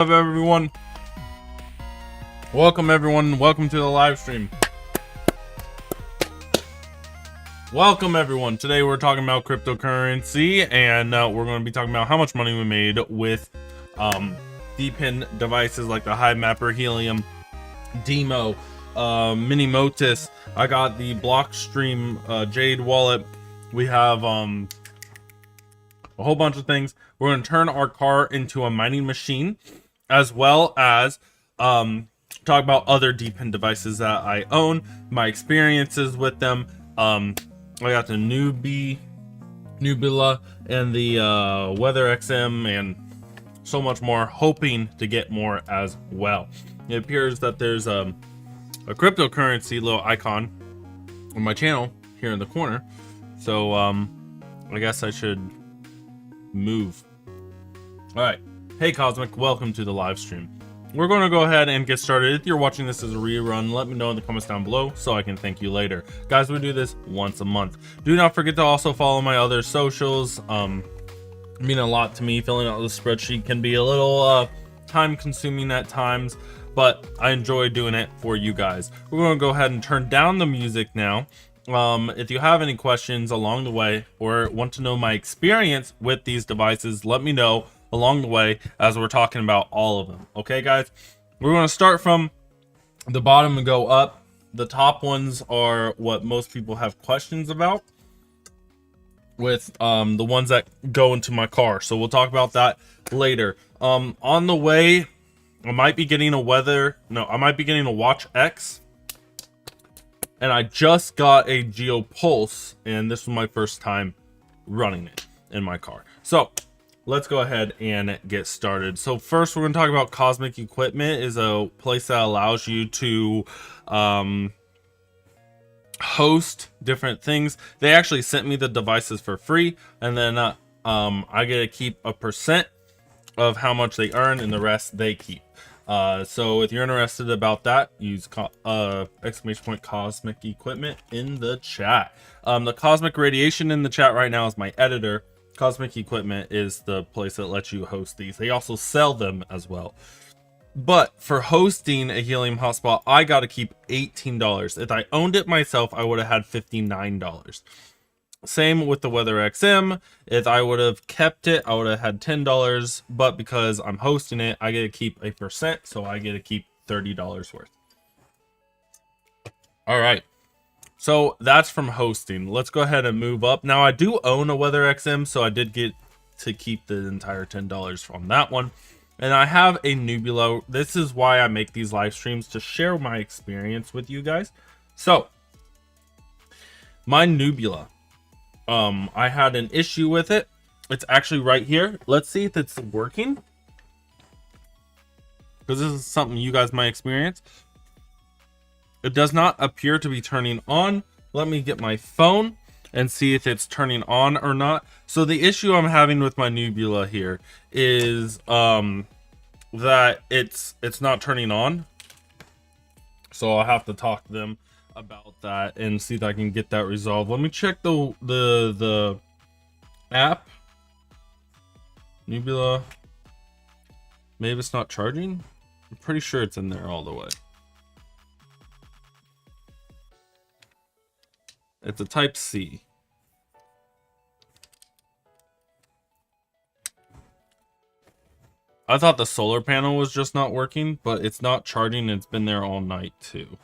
Hello everyone, welcome to the live stream. Welcome everyone. Today we're talking about cryptocurrency, and we're going to be talking about how much money we made with DePIN devices like the Hivemapper, Helium, Dimo, mini Motus. I got the Blockstream Jade wallet. We have a whole bunch of things. We're going to turn our car into a mining machine, as well as talk about other DePIN devices that I own, my experiences with them. I got the Nubila and the WeatherXM and so much more, hoping to get more as well. It appears that there's a cryptocurrency little icon on my channel here in the corner, so I guess I should move. All right. Hey Cosmic, welcome to the live stream. We're going to go ahead and get started. If you're watching this as a rerun, let me know in the comments down below so I can thank you later. Guys, we do this once a month. Do not forget to also follow my other socials. Mean a lot to me. Filling out the spreadsheet can be a little time consuming at times, but I enjoy doing it for you guys. We're going to go ahead and turn down the music now. If you have any questions along the way or want to know my experience with these devices, let me know along the way as we're talking about all of them. Okay guys, we're going to start from the bottom and go up. The top ones are what most people have questions about, with the ones that go into my car, so we'll talk about that later. On the way, I might be getting a WatchX, and I just got a GeoPulse, and this was my first time running it in my car. So let's go ahead and get started. So first, we're going to talk about Cosmic Equipment. Is a place that allows you to host different things. They actually sent me the devices for free, and then I get to keep a percent of how much they earn, and the rest they keep. So if you're interested about that, use !Cosmic Equipment in the chat. The Cosmic Radiation in the chat right now is my editor. Cosmic Equipment is the place that lets you host these. They also sell them as well. But for hosting a Helium hotspot, I got to keep $18. If I owned it myself, I would have had $59. Same with the WeatherXM. If I would have kept it, I would have had $10. But because I'm hosting it, I get to keep a percent, so I get to keep $30 worth. All right. So that's from hosting. Let's go ahead and move up. Now I do own a WeatherXM, so I did get to keep the entire $10 from that one. And I have a Nubila. This is why I make these live streams, to share my experience with you guys. So my Nubila, I had an issue with it. It's actually right here. Let's see if it's working, because this is something you guys might experience. It does not appear to be turning on. Let me get my phone and see if it's turning on or not. So the issue I'm having with my Nubila here is that it's not turning on. So I'll have to talk to them about that and see if I can get that resolved. Let me check the app. Nubila. Maybe it's not charging. I'm pretty sure it's in there all the way. It's a type C. I thought the solar panel was just not working, but it's not charging. It's been there all night too.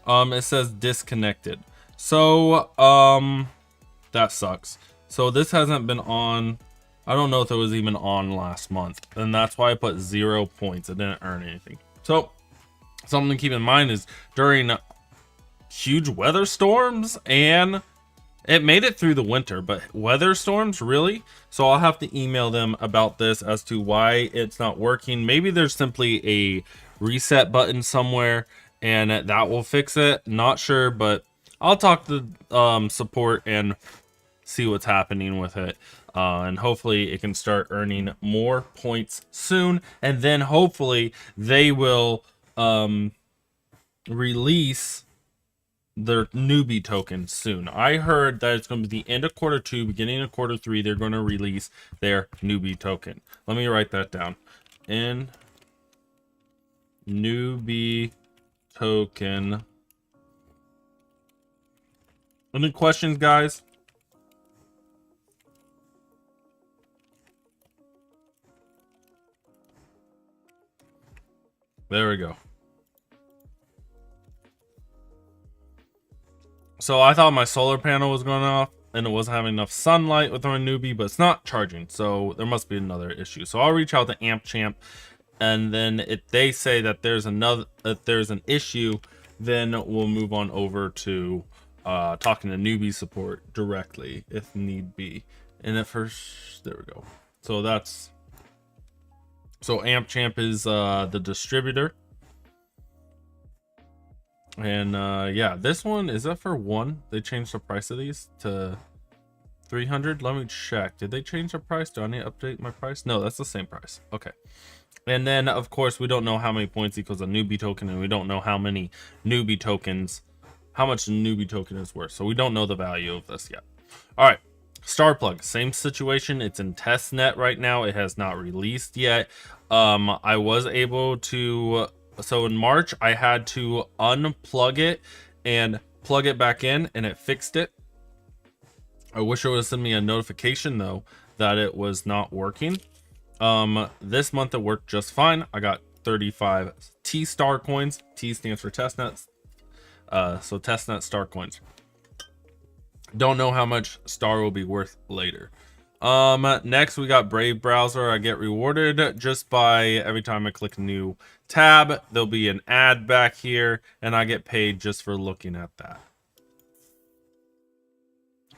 It says disconnected. So that sucks. So this hasn't been on. I don't know if it was even on last month, and that's why I put 0 points. It didn't earn anything. So something to keep in mind is during huge weather storms, and it made it through the winter, but weather storms, really? So I'll have to email them about this as to why it's not working. Maybe there's simply a reset button somewhere and that will fix it. Not sure, but I'll talk to support and see what's happening with it. And hopefully it can start earning more points soon, and then hopefully they will release their newbie token soon. I heard that it's going to be the end of Q2, beginning of Q3. They're going to release their newbie token. Let me write that down. End newbie token. Any questions, guys? There we go. So I thought my solar panel was going off and it wasn't having enough sunlight with our newbie, but it's not charging. So there must be another issue. So I'll reach out to AmpChamp, and then if they say that there's an issue, then we'll move on over to talking to newbie support directly if need be. And at first, there we go. So AmpChamp is the distributor. And yeah, this one is that for one. They changed the price of these to 300. Let me check. Did they change the price? Do I need to update my price? No, that's the same price. Okay. And then of course we don't know how many points equals a newbie token, and we don't know how many newbie tokens, how much a newbie token is worth. So we don't know the value of this yet. All right. Starplug, same situation. It's in test net right now. It has not released yet. I was able to, so in March I had to unplug it and plug it back in, and it fixed it. I wish it would have sent me a notification though that it was not working. This month it worked just fine. I got 35 T star coins. T stands for testnet. So testnet star coins. Don't know how much star will be worth later. Next we got Brave browser. I get rewarded just by every time I click a new tab, there'll be an ad back here, and I get paid just for looking at that.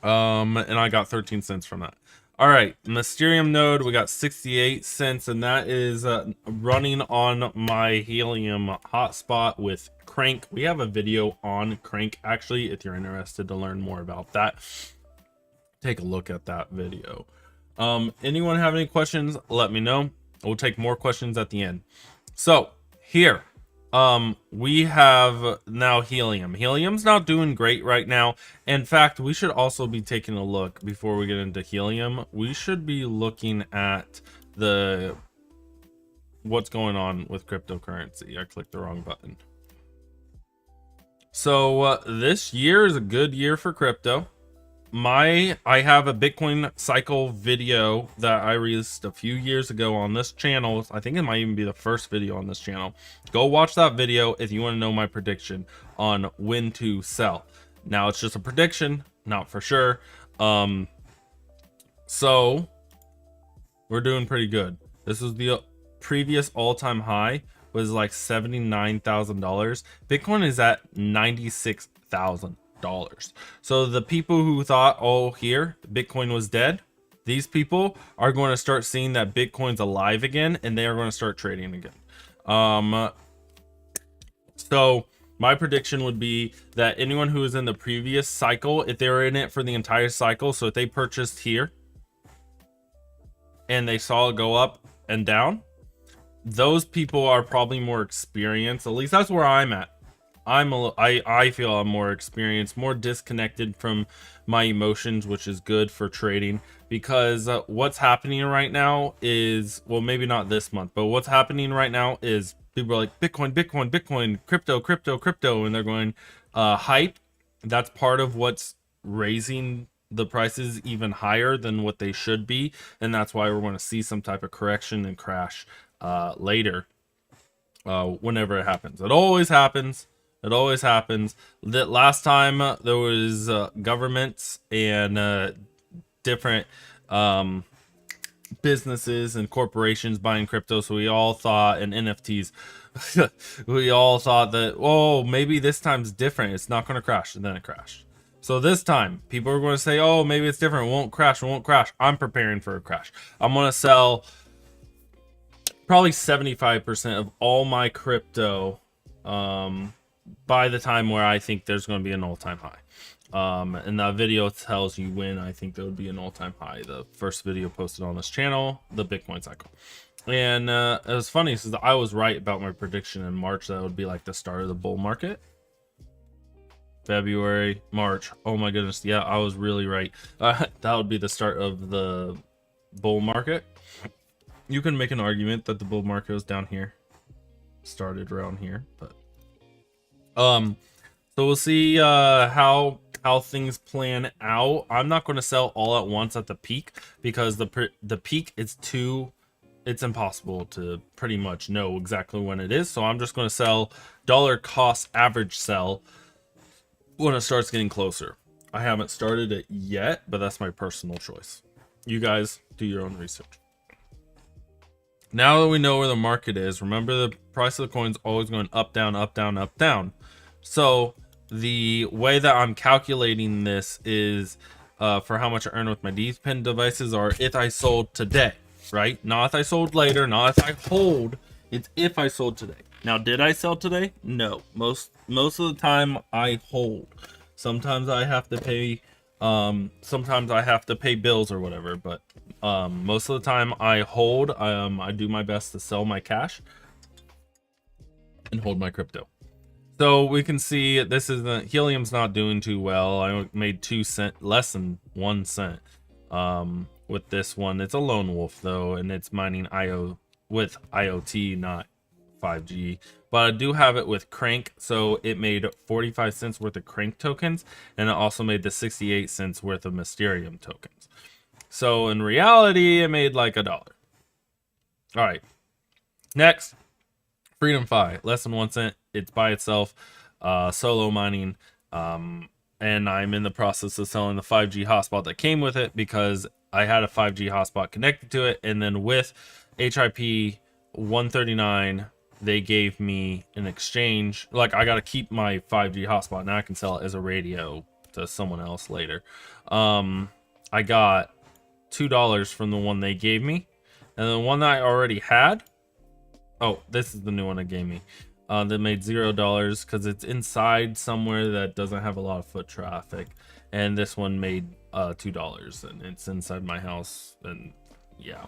And I got 13 cents from that. All right, Mysterium node, we got 68 cents, and that is running on my Helium hotspot with Crank. We have a video on Crank, actually, if you're interested to learn more about that. Take a look at that video. Anyone have any questions? Let me know. We'll take more questions at the end. So here, we have now Helium. Helium's not doing great right now. In fact, we should also be taking a look before we get into Helium. We should be looking at what's going on with cryptocurrency. I clicked the wrong button. So this year is a good year for crypto. I have a Bitcoin cycle video that I released a few years ago on this channel. I think it might even be the first video on this channel. Go watch that video if you want to know my prediction on when to sell. Now it's just a prediction, not for sure. So we're doing pretty good. This was the previous all-time high, was like $79,000. Bitcoin is at $96,000. So the people who thought, oh, here Bitcoin was dead, these people are going to start seeing that Bitcoin's alive again, and they are going to start trading again. So my prediction would be that anyone who was in the previous cycle, if they were in it for the entire cycle, so if they purchased here and they saw it go up and down, those people are probably more experienced. At least that's where I'm at. I feel I'm more experienced, more disconnected from my emotions, which is good for trading, because what's happening right now is, well, maybe not this month, but what's happening right now is people are like Bitcoin, crypto, and they're going hype. That's part of what's raising the prices even higher than what they should be, and that's why we're going to see some type of correction and crash later, whenever it happens. It always happens. It always happens. That last time there was governments and different businesses and corporations buying crypto, so we all thought, and NFTs, we all thought that, oh, maybe this time's different. It's not going to crash, and then it crashed. So this time, people are going to say, oh, maybe it's different. It won't crash. It won't crash. I'm preparing for a crash. I'm going to sell probably 75% of all my crypto by the time where I think there's going to be an all-time high. And that video tells you when I think there would be an all-time high. The first video posted on this channel, the Bitcoin cycle. And it was funny because I was right about my prediction in March that would be like the start of the bull market. February, March. Oh my goodness. Yeah, I was really right. That would be the start of the bull market. You can make an argument that the bull market was down here. started around here, but so we'll see how things plan out. I'm not going to sell all at once at the peak, because the peak is it's impossible to pretty much know exactly when it is. So I'm just going to sell dollar cost average sell when it starts getting closer. I haven't started it yet, but that's my personal choice. You guys do your own research. Now that we know where the market is, remember the price of the coin's always going up, down, up, down, up, down. So the way that I'm calculating this is for how much I earn with my DeepIn devices are if I sold today, right? Not if I sold later, not if I hold. It's if I sold today. Now, did I sell today? No. Most of the time I hold. Sometimes I have to pay bills or whatever, but most of the time I hold. I do my best to sell my cash and hold my crypto. So we can see this is Helium's not doing too well. I made 2 cents, less than 1 cent with this one. It's a lone wolf though, and it's mining with IoT, not 5G. But I do have it with Crank, so it made 45 cents worth of Crank tokens, and it also made the 68 cents worth of Mysterium tokens. So in reality, it made like $1. All right, next, Freedom Fi, less than 1 cent. It's by itself, solo mining, and I'm in the process of selling the 5G hotspot that came with it, because I had a 5G hotspot connected to it, and then with HIP 139, they gave me an exchange. Like, I got to keep my 5G hotspot. Now I can sell it as a radio to someone else later. I got $2 from the one they gave me, and the one that I already had, oh, this is the new one they gave me, that made $0 because it's inside somewhere that doesn't have a lot of foot traffic, and this one made $2, and it's inside my house. And yeah,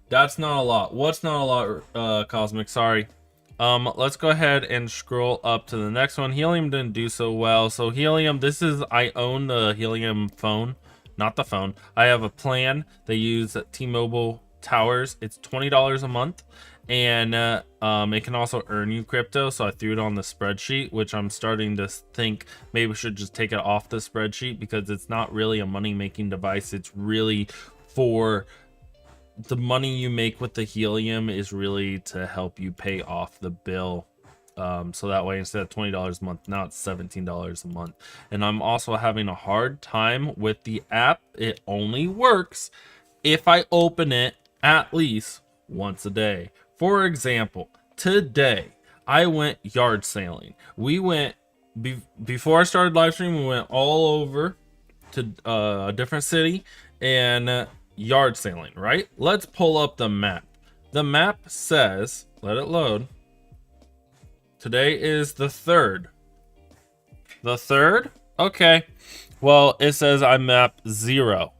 that's not a lot. What's not a lot, Cosmic? Sorry. Let's go ahead and scroll up to the next one. Helium didn't do so well. So Helium, I own the Helium phone, not the phone. I have a plan. They use T-Mobile towers. It's $20 a month, and it can also earn you crypto. So I threw it on the spreadsheet, which I'm starting to think maybe we should just take it off the spreadsheet, because it's not really a money-making device. It's really for the money you make with the Helium is really to help you pay off the bill. So that way, instead of $20 a month, now it's $17 a month. And I'm also having a hard time with the app. It only works if I open it at least once a day. For example, today I went yard sailing. We went, before I started live stream, we went all over to a different city and yard sailing, right? Let's pull up the map. The map says, let it load. Today is the 3rd. The 3rd? Okay. Well, it says I mapped 0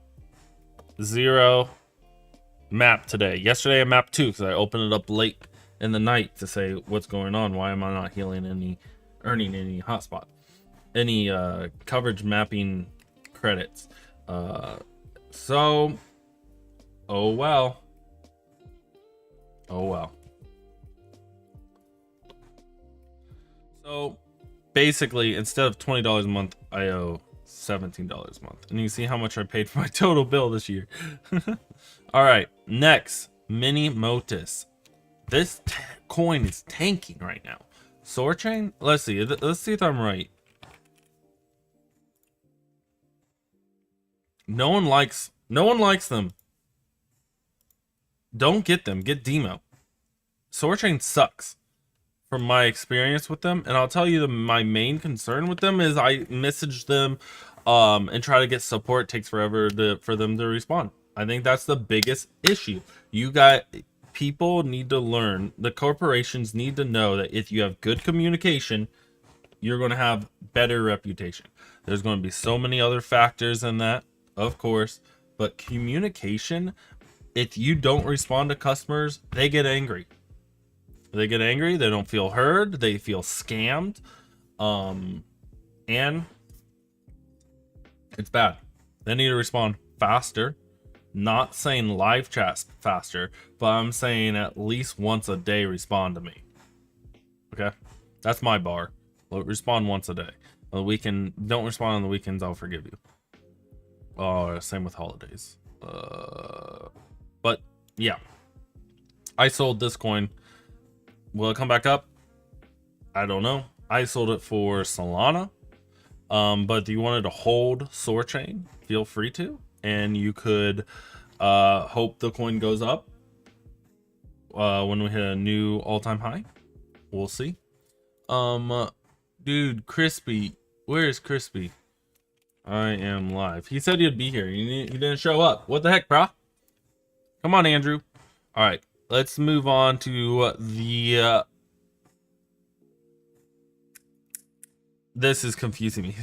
map today. Yesterday I mapped 2 because I opened it up late in the night to say what's going on. Why am I not earning any hotspot, any coverage mapping credits? So oh well. So basically, instead of $20 a month, I owe $17 a month, and you can see how much I paid for my total bill this year. All right, next, Mini Motus. This coin is tanking right now. Sorchain, let's see if I'm right. No one likes them. Don't get them. Get Dimo. Sorchain sucks from my experience with them, and I'll tell you my main concern with them is I message them and try to get support. It takes forever for them to respond. I think that's the biggest issue. People need to learn, the corporations need to know that if you have good communication, you're going to have better reputation. There's going to be so many other factors in that, of course, but communication, if you don't respond to customers, they get angry. They don't feel heard, they feel scammed, and it's bad. They need to respond faster. Not saying live chats faster, but I'm saying at least once a day respond to me. Okay, that's my bar. Respond once a day. On the weekend, don't respond on the weekends. I'll forgive you. Oh, same with holidays. But yeah, I sold this coin. Will it come back up? I don't know. I sold it for Solana. But if you wanted to hold Soar Chain, feel free to, and you could hope the coin goes up when we hit a new all-time high. We'll see. Dude, Crispy, where is Crispy? I am live. He said he'd be here. He didn't show up. What the heck, brah? Come on, Andrew. All right, let's move on to the this is confusing me.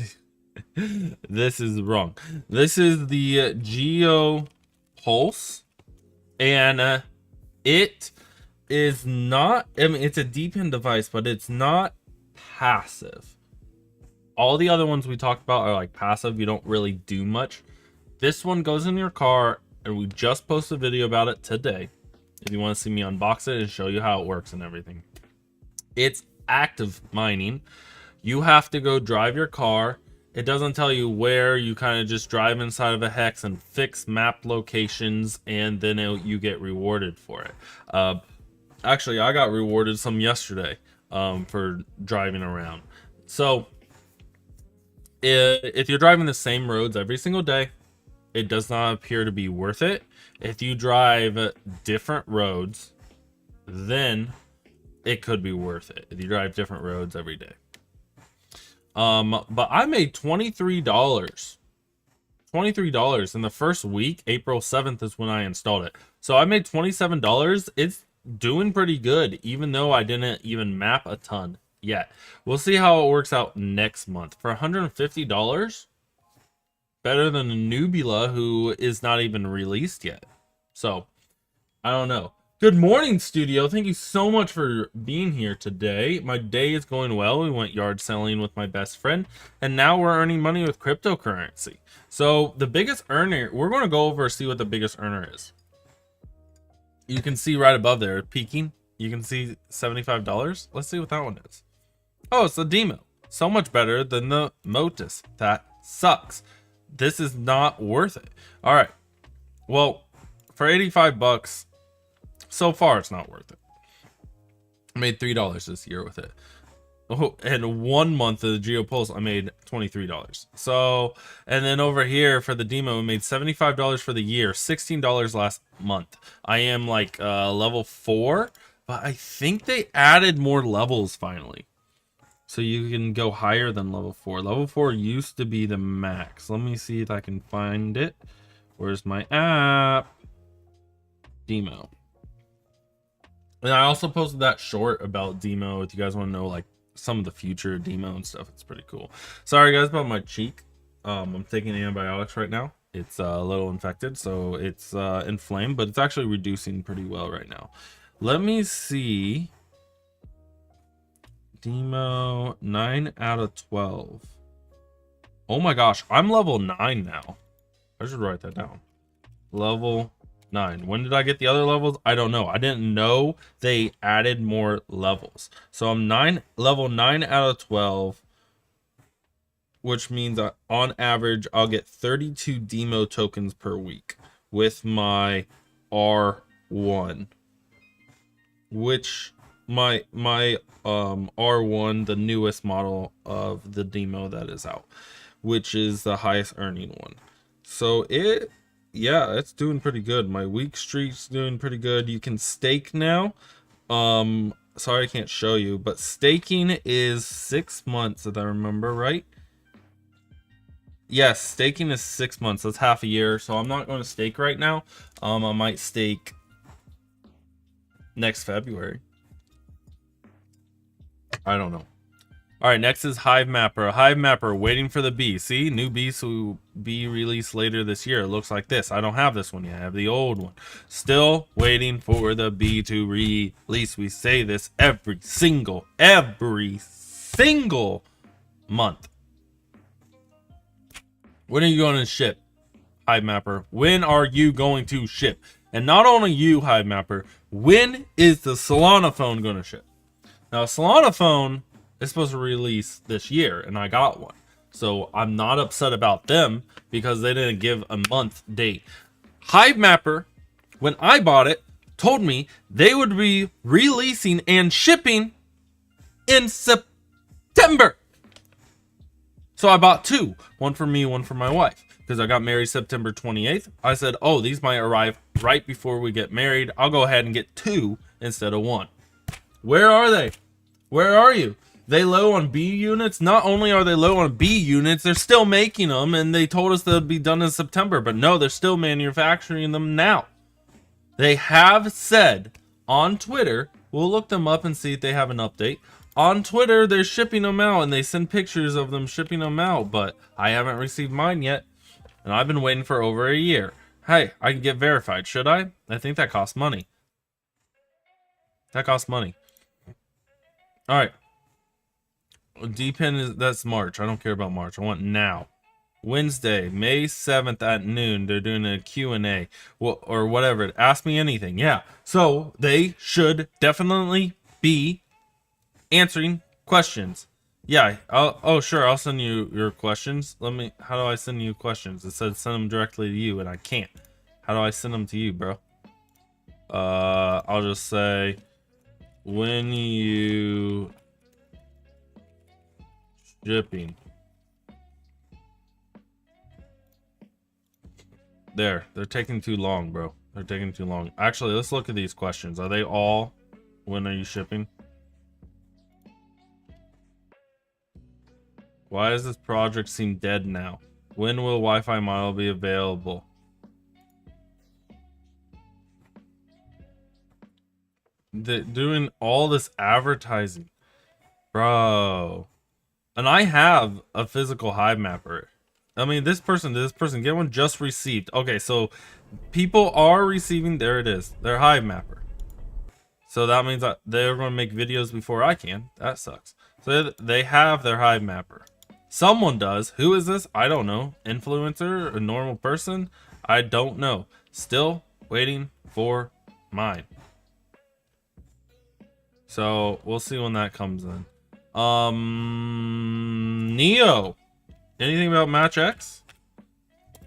This is wrong. This is the Geo Pulse, and it is not, I mean, it's a deep-in device, but it's not passive. All the other ones we talked about are like passive. You don't really do much. This one goes in your car, and we just posted a video about it today. If you want to see me unbox it and show you how it works and everything. It's active mining. You have to go drive your car. It doesn't tell you where. You kind of just drive inside of a hex and fix map locations, and then you get rewarded for it. Actually, I got rewarded some yesterday for driving around. So if you're driving the same roads every single day, it does not appear to be worth it. If you drive different roads, then it could be worth it. If you drive different roads every day. But I made $23. $23 in the first week. April 7th is when I installed it. So I made $27. It's doing pretty good, even though I didn't even map a ton yet. We'll see how it works out next month. For $150, better than a Nubila, who is not even released yet. So I don't know. Good morning, studio. Thank you so much for being here today. My day is going well. We went yard selling with my best friend, and now we're earning money with cryptocurrency. So the biggest earner, we're going to go over and see what the biggest earner is. You can see right above there, peaking. You can see $75. Let's see what that one is. Oh, it's the Dimo. So much better than the Motus. That sucks. This is not worth it. All right. Well, for 85 bucks, so far it's not worth it. I made $3 this year with it. Oh, and 1 month of the GeoPulse, I made $23. So, and then over here for the Demo, I made $75 for the year, $16 last month. I am like level 4, but I think they added more levels finally. So you can go higher than level 4. Level 4 used to be the max. Let me see if I can find it. Where's my app? Demo. And I also posted that short about Demo. If you guys want to know like some of the future Demo and stuff, it's pretty cool. Sorry guys about my cheek. I'm taking antibiotics right now. It's a little infected, so it's inflamed, but it's actually reducing pretty well right now. Let me see. Demo 9 out of 12. Oh my gosh, I'm level 9 now. I should write that down. Level 9. When did I get the other levels? I don't know. I didn't know they added more levels. So I'm level 9 out of 12, which means that on average I'll get 32 Demo tokens per week with my R1, which my R1, the newest model of the Demo that is out, which is the highest earning one. So yeah, it's doing pretty good. My week streak's doing pretty good. You can stake now. Sorry I can't show you, but staking is 6 months, if I remember right. Yes, staking is 6 months. That's half a year. So I'm not going to stake right now. I might stake next February. I don't know. All right, next is Hivemapper. Hivemapper waiting for the B. See, new beast will be released later this year. It looks like this. I don't have this one yet. I have the old one. Still waiting for the B to release. We say this every single month. When are you going to ship, Hivemapper? When are you going to ship? And not only you, Hivemapper, when is the Solana phone going to ship? Now, Solana phone is supposed to release this year, and I got one. So I'm not upset about them because they didn't give a month date. Hivemapper, when I bought it, told me they would be releasing and shipping in September. So I bought two, one for me, one for my wife, because I got married September 28th. I said, oh, these might arrive right before we get married. I'll go ahead and get two instead of one. Where are they? Where are you? They low on B units? Not only are they low on B units, they're still making them, and they told us they'd be done in September, but no, they're still manufacturing them now. They have said on Twitter, we'll look them up and see if they have an update. On Twitter, they're shipping them out, and they send pictures of them shipping them out, but I haven't received mine yet, and I've been waiting for over a year. Hey, I can get verified, should I? I think that costs money. That costs money. All right. D-Pen that's March. I don't care about March. I want now. Wednesday, May 7th at noon. They're doing a Q&A or whatever. Ask me anything. Yeah. So they should definitely be answering questions. Yeah. Oh, sure. I'll send you your questions. How do I send you questions? It said send them directly to you, and I can't. How do I send them to you, bro? I'll just say when you shipping. They're taking too long, bro. They're taking too long. Actually, let's look at these questions. Are they all when are you shipping? Why does this project seem dead now? When will Wi-Fi model be available? They're doing all this advertising, bro. And I have a physical Hivemapper. I mean, this person, get one just received. Okay, so people are receiving, there it is, their Hivemapper. So that means that they're going to make videos before I can. That sucks. So they have their Hivemapper. Someone does. Who is this? I don't know. Influencer? A normal person? I don't know. Still waiting for mine. So we'll see when that comes in. Neo. Anything about MatchX?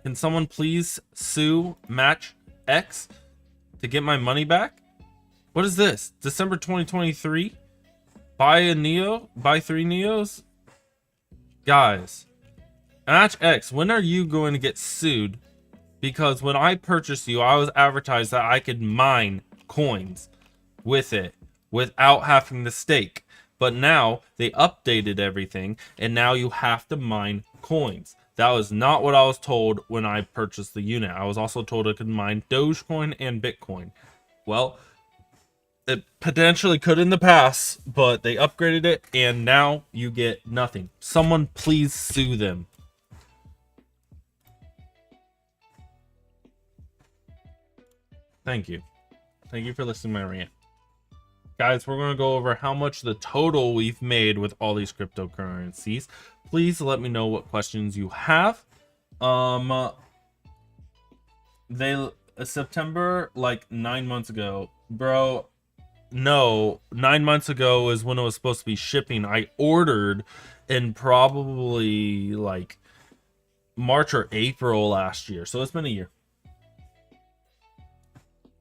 Can someone please sue MatchX to get my money back? What is this? December 2023? Buy a Neo? Buy 3 Neos? Guys, MatchX, when are you going to get sued? Because when I purchased you, I was advertised that I could mine coins with it without having to stake. But now they updated everything, and now you have to mine coins. That was not what I was told when I purchased the unit. I was also told I could mine Dogecoin and Bitcoin. Well, it potentially could in the past, but they upgraded it, and now you get nothing. Someone please sue them. Thank you. Thank you for listening to my rant. Guys, we're going to go over how much the total we've made with all these cryptocurrencies. Please let me know what questions you have. September, like 9 months ago, bro. No, 9 months ago is when it was supposed to be shipping. I ordered in probably like March or April last year. So it's been a year.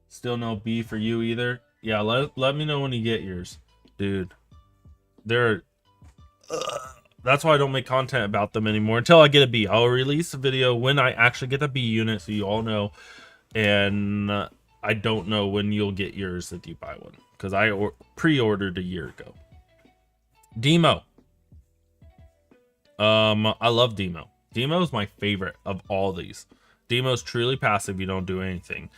Still no B for you either. Yeah, let me know when you get yours, dude. That's why I don't make content about them anymore until I get a B. I'll release a video when I actually get the B unit, so you all know. And I don't know when you'll get yours if you buy one, because I pre-ordered a year ago. Dimo. I love Dimo. Dimo is my favorite of all these. Demo's truly passive. You don't do anything.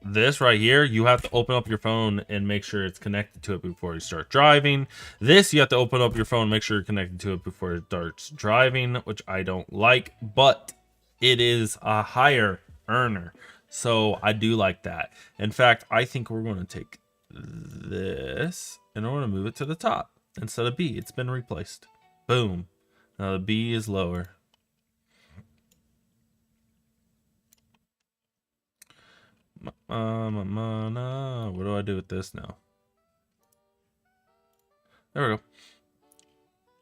This right here, you have to open up your phone and make sure it's connected to it before you start driving. This, you have to open up your phone and make sure you're connected to it before it starts driving, which I don't like, but it is a higher earner, so I do like that. In fact, I think we're going to take this and we're going to move it to the top instead of B. It's been replaced. Boom. Now the B is lower. What do I do with this now? There we go.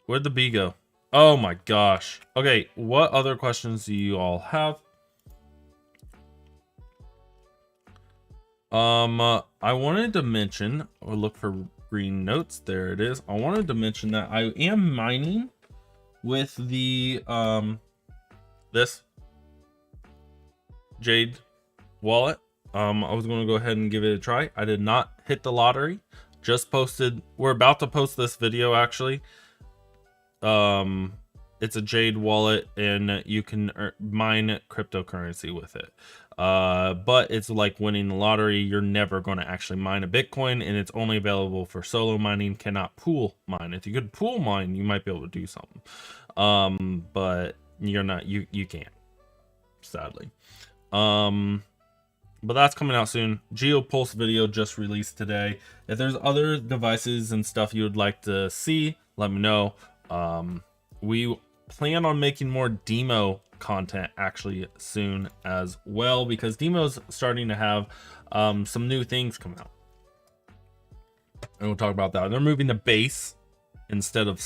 Where'd the bee go? Oh my gosh. Okay, what other questions do you all have? I wanted to mention, or look for green notes. There it is. I wanted to mention that I am mining with the this Jade wallet. I was going to go ahead and give it a try. I did not hit the lottery. Just posted. We're about to post this video actually. It's a Jade wallet and you can mine cryptocurrency with it. But it's like winning the lottery. You're never going to actually mine a Bitcoin, and it's only available for solo mining, cannot pool mine. If you could pool mine, you might be able to do something. But you're not, you can't, sadly. But that's coming out soon. GeoPulse video just released today. If there's other devices and stuff you would like to see, let me know. We plan on making more Dimo content actually soon as well, because Dimo's starting to have some new things come out, and we'll talk about that. They're moving the base instead of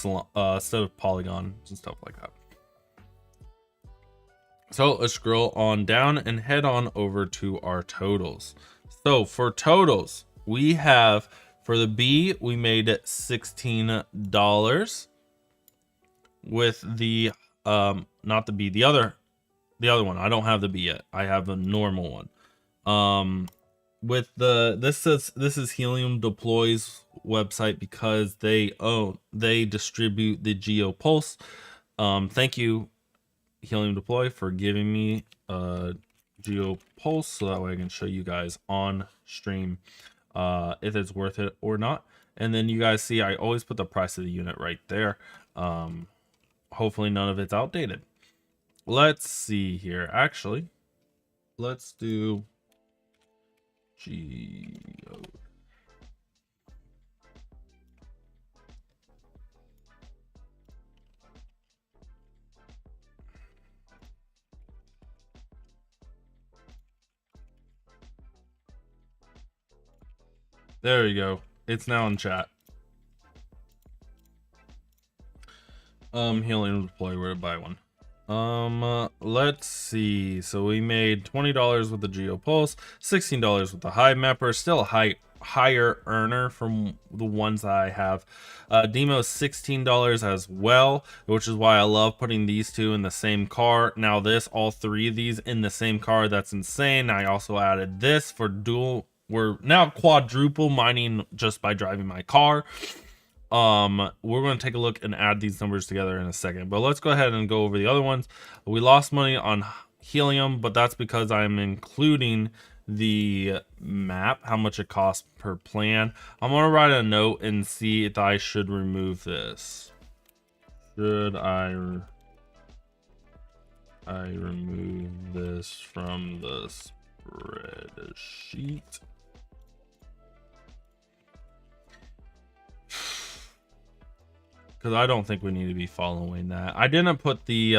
polygons and stuff like that. So let's scroll on down and head on over to our totals. So for totals, we have, for the B, we made $16 with the not the B, the other one. I don't have the B yet. I have a normal one. With the this is Helium Deploy's website, because they distribute the GeoPulse. Thank you, Helium Deploy, for giving me a GeoPulse, so that way I can show you guys on stream if it's worth it or not. And then you guys see I always put the price of the unit right there. Hopefully none of it's outdated. Let's see here. Actually, let's do Geo. There you go. It's now in chat. Helium Deploy, where to buy one. Let's see. So we made $20 with the GeoPulse, $16 with the Hivemapper, still a higher earner from the ones that I have. Dimo $16 as well, which is why I love putting these two in the same car. Now this, all three of these in the same car, that's insane. I also added this for dual. We're now quadruple mining just by driving my car. We're going to take a look and add these numbers together in a second, but let's go ahead and go over the other ones. We lost money on Helium, but that's because I'm including the map, how much it costs per plan. I'm going to write a note and see if I should remove this. Should I remove this from the spreadsheet? Because I don't think we need to be following that. I didn't put the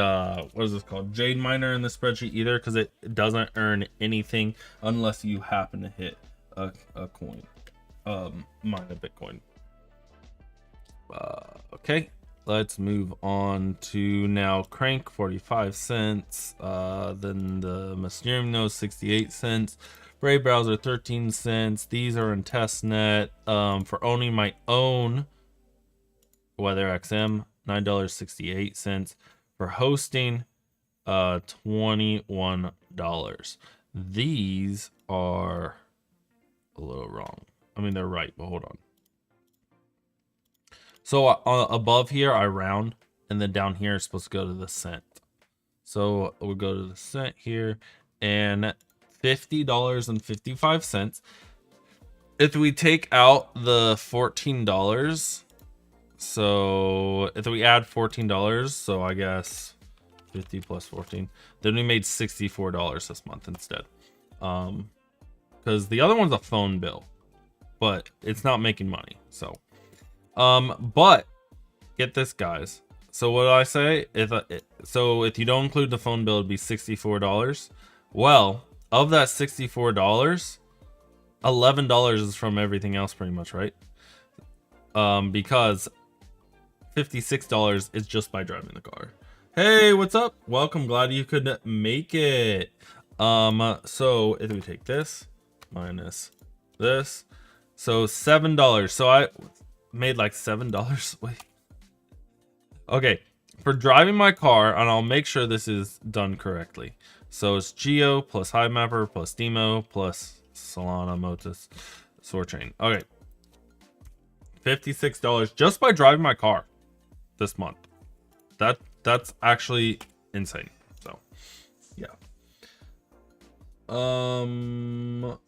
what is this called, Jade Miner, in the spreadsheet either, because it doesn't earn anything unless you happen to hit a coin, mine a Bitcoin. Okay, let's move on to now Crank, 45 cents. Then the Mysterium Node, 68 cents. Brave Browser, 13 cents. These are in testnet. For owning my own WeatherXM, $9.68. For hosting, $21. These are a little wrong. I mean, they're right, but hold on. So above here I round, and then down here it's supposed to go to the cent. So we'll go to the cent here, and $50.55. If we take out the $14, so if we add $14, so I guess 50 plus 14, then we made $64 this month instead. Because the other one's a phone bill, but it's not making money. So but get this, guys. So what do I say? If you don't include the phone bill, it'd be $64. Well, of that $64, $11 is from everything else, pretty much, right? because $56 is just by driving the car. Hey, what's up? Welcome. Glad you could make it. So if we take this minus this, so $7. So I made like $7. Wait. Okay, for driving my car, and I'll make sure this is done correctly. So it's Geo plus Hivemapper plus Dimo plus Solana Motus Sortrain. Okay, $56 just by driving my car this month. That's actually insane. So yeah. Will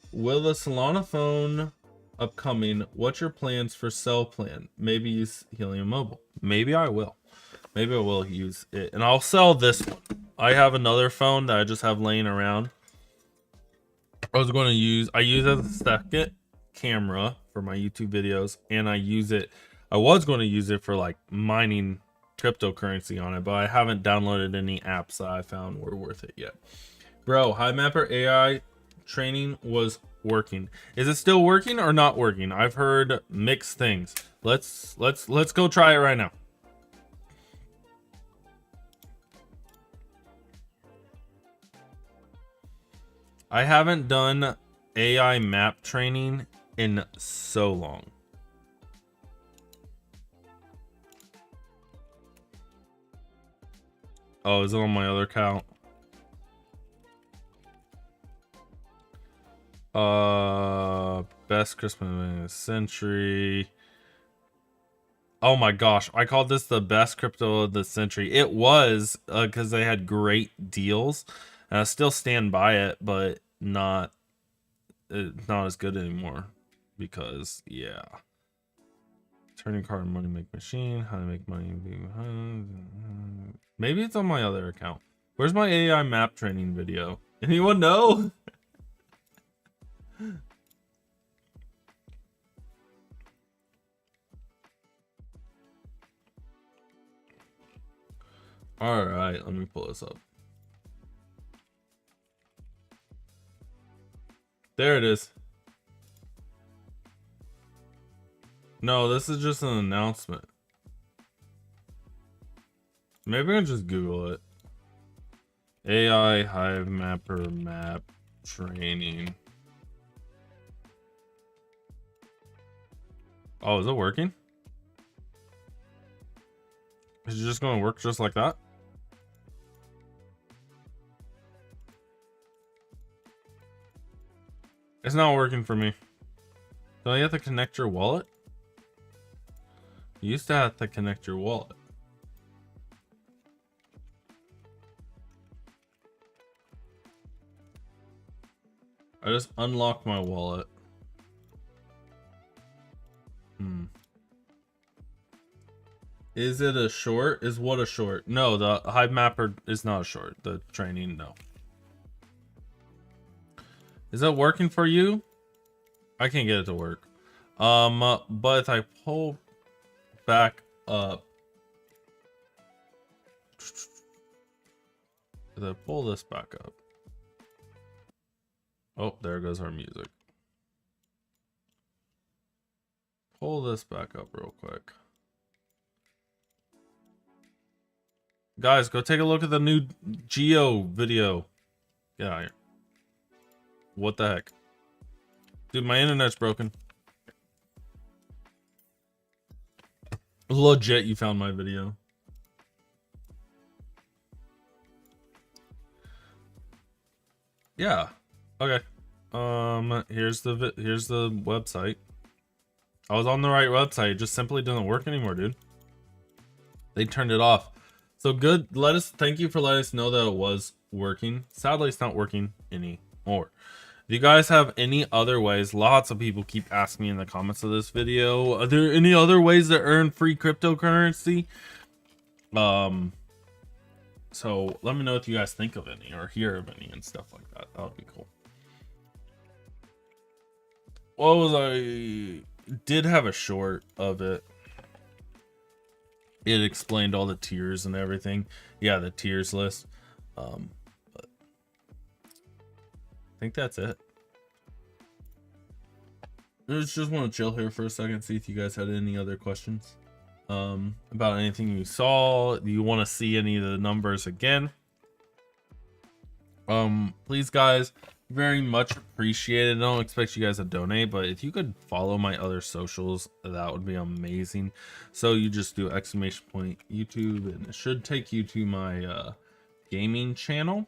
the Solana phone upcoming? What's your plans for cell plan? Maybe use Helium Mobile. Maybe I will. Maybe I will use it, and I'll sell this one. I have another phone that I just have laying around. I was going to use. I use it as a second camera for my YouTube videos, and I was going to use it for like mining cryptocurrency on it, but I haven't downloaded any apps that I found were worth it yet. Bro, Hivemapper AI training was working. Is it still working or not working? I've heard mixed things. Let's go try it right now. I haven't done AI map training in so long. Oh, is it on my other account? Best Christmas of the century. Oh my gosh, I called this the best crypto of the century. It was because they had great deals, and I still stand by it, but not as good anymore because yeah. Turning card money make machine. How to make money? Maybe it's on my other account. Where's my AI map training video? Anyone know? All right, let me pull this up. There it is. No, this is just an announcement. Maybe I can just Google it. AI Hivemapper map training. Oh, is it working? Is it just going to work just like that? It's not working for me. Don't you have to connect your wallet? You used to have to connect your wallet. I just unlocked my wallet. Is it a short? Is what a short? No, the Hivemapper is not a short. The training, no. Is that working for you? I can't get it to work. But if I pull back up, if I pull this back up, oh, there goes our music. Pull this back up real quick. Guys, go take a look at the new Geo video. Get out of here. What the heck? Dude, my internet's broken. Legit, you found my video. Yeah. Okay. Here's the website. I was on the right website. It just simply doesn't work anymore, dude. They turned it off. So good. Thank you for letting us know that it was working. Sadly, it's not working anymore. If you guys have any other ways, lots of people keep asking me in the comments of this video, are there any other ways to earn free cryptocurrency? So let me know if you guys think of any or hear of any and stuff like that. That would be cool. What was I did have a short of it. It explained all the tiers and everything. Yeah, the tiers list. But I think that's it. I just want to chill here for a second, see if you guys had any other questions about anything you saw. Do you want to see any of the numbers again? Please guys, very much appreciated. I don't expect you guys to donate, but if you could follow my other socials, that would be amazing. So you just do !YouTube and it should take you to my gaming channel.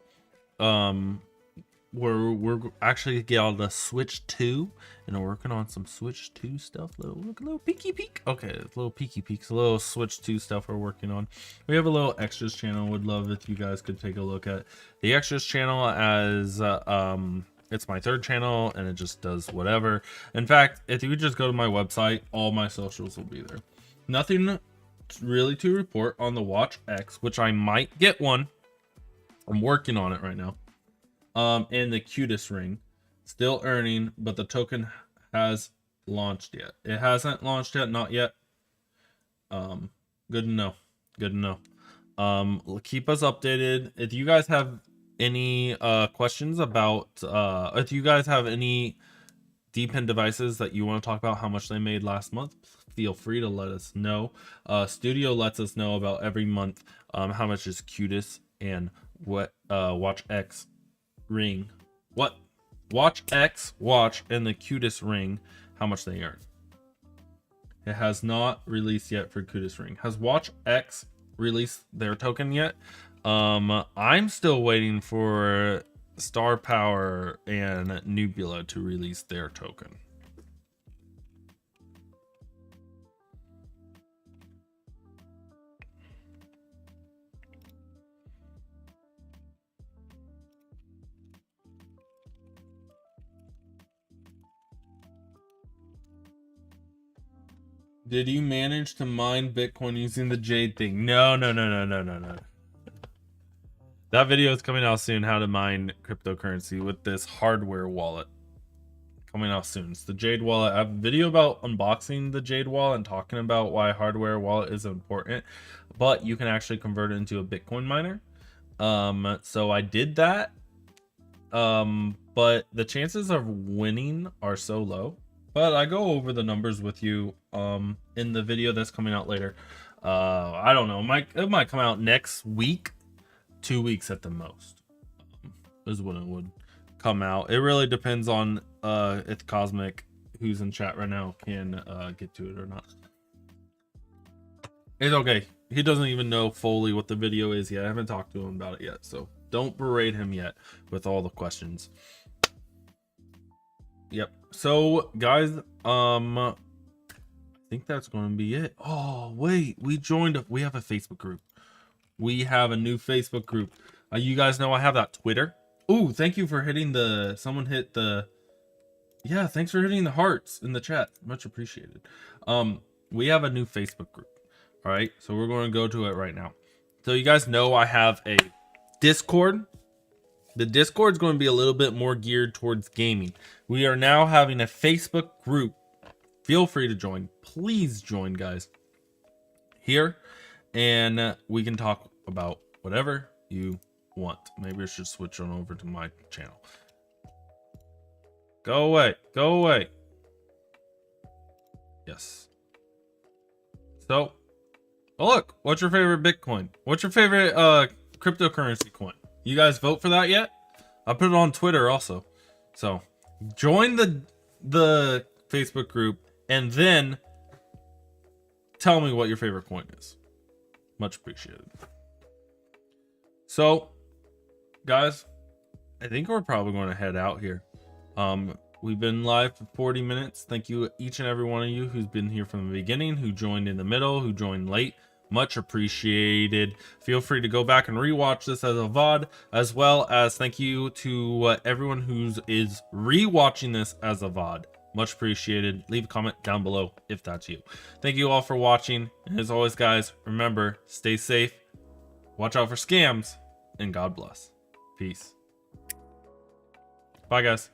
We're actually get on the Switch 2 and we're working on some Switch 2 stuff. Little peeky peek. Okay, little peeky peeks, a little Switch 2 stuff we're working on. We have a little extras channel. Would love if you guys could take a look at the extras channel, as it's my third channel and it just does whatever. In fact, if you just go to my website, all my socials will be there. Nothing really to report on the WatchX, which I might get one. I'm working on it right now. And the cutest ring, still earning, but the token has launched yet. It hasn't launched yet, not yet. Good to know. Good to know. Keep us updated. If you guys have any questions about if you guys have any Dpin devices that you want to talk about how much they made last month, feel free to let us know. Studio lets us know about every month how much is cutest and what WatchX ring, what WatchX watch and the cutest ring, how much they earn. It has not released yet for cutest ring. Has WatchX released their token yet? I'm still waiting for Starpower and Nubila to release their token. Did you manage to mine Bitcoin using the Jade thing? No. That video is coming out soon. How to mine cryptocurrency with this hardware wallet. Coming out soon. It's the Jade wallet. I have a video about unboxing the Jade wallet and talking about why hardware wallet is important. But you can actually convert it into a Bitcoin miner. So I did that. But the chances of winning are so low. But I go over the numbers with you in the video that's coming out later. I don't know. It might come out next week. 2 weeks at the most is when it would come out. It really depends on if Cosmic, who's in chat right now, can get to it or not. It's okay. He doesn't even know fully what the video is yet. I haven't talked to him about it yet, so don't berate him yet with all the questions. Yep. So guys, I think that's going to be it. Oh wait, we have a Facebook group. We have a new Facebook group. You guys know I have that Twitter. Ooh, thank you for hitting someone hit the, yeah, thanks for hitting the hearts in the chat. Much appreciated. We have a new Facebook group. All right, so we're going to go to it right now. So you guys know I have a Discord. The Discord is going to be a little bit more geared towards gaming. We are now having a Facebook group. Feel free to join. Please join, guys. Here, and we can talk about whatever you want. Maybe I should switch on over to my channel. Go away. Go away. Yes. So, oh look, what's your favorite Bitcoin? What's your favorite cryptocurrency coin? You guys vote for that yet? I put it on Twitter also. So join the Facebook group and then tell me what your favorite coin is. Much appreciated. So guys, I think we're probably going to head out here. We've been live for 40 minutes. Thank you each and every one of you who's been here from the beginning, who joined in the middle, who joined late. Much appreciated. Feel free to go back and rewatch this as a VOD, as well as thank you to everyone who's rewatching this as a VOD. Much appreciated. Leave a comment down below if that's you. Thank you all for watching. And as always, guys, remember, stay safe, watch out for scams, and God bless. Peace. Bye, guys.